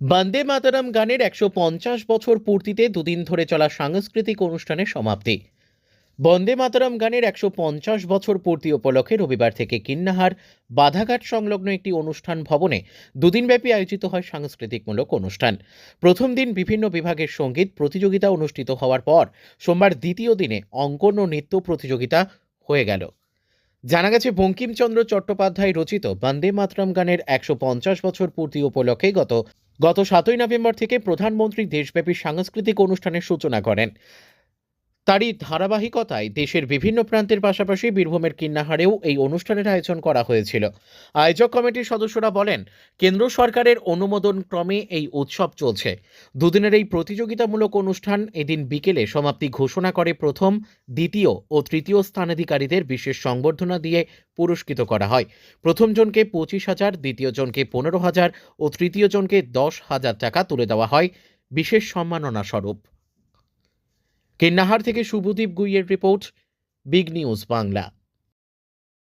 বন্দে মাতরম গানের ১৫০ বছর পূর্তিতে দুদিন ধরে চলা সাংস্কৃতিক অনুষ্ঠানের সমাপ্তি। বন্দে মাতরম গানের ১৫০ বছর পূর্তি উপলক্ষে রবিবার থেকে কিন্নাহার বাধাঘাট সংলগ্ন একটি অনুষ্ঠান ভবনে দুদিনব্যাপী আয়োজিত হয় সাংস্কৃতিকমূলক অনুষ্ঠান। প্রথম দিন বিভিন্ন বিভাগের সঙ্গীত প্রতিযোগিতা অনুষ্ঠিত হওয়ার পর সোমবার দ্বিতীয় দিনে অঙ্কন ও নৃত্য প্রতিযোগিতা হয়ে গেল। জানা গেছে, বঙ্কিমচন্দ্র চট্টোপাধ্যায় রচিত বন্দে মাতরম গানের ১৫০ বছর পূর্তি উপলক্ষে গত ৭ই নভেম্বর থেকে প্রধানমন্ত্রী দেশব্যাপী সাংস্কৃতিক অনুষ্ঠানের সূচনা করেন। তারই ধারাবাহিকতায় দেশের বিভিন্ন প্রান্তের পাশাপাশি বীরভূমের কিন্নাহারেও এই অনুষ্ঠানের আয়োজন করা হয়েছিল। আয়োজক কমিটির সদস্যরা বলেন, কেন্দ্র সরকারের অনুমোদন ক্রমে এই উৎসব চলছে। দুদিনের এই প্রতিযোগিতামূলক অনুষ্ঠান এদিন বিকেলে সমাপ্তি ঘোষণা করে। প্রথম, দ্বিতীয় ও তৃতীয় স্থানাধিকারীদের বিশেষ সংবর্ধনা দিয়ে পুরস্কৃত করা হয়। প্রথম জনকে ২৫,০০০, দ্বিতীয় জনকে ১৫,০০০ ও তৃতীয় জনকে ১০,০০০ টাকা তুলে দেওয়া হয় বিশেষ সম্মাননা স্বরূপ। কিন্নাহার থেকে শুভদীপ গুইয়ের রিপোর্ট, বিগ নিউজ বাংলা।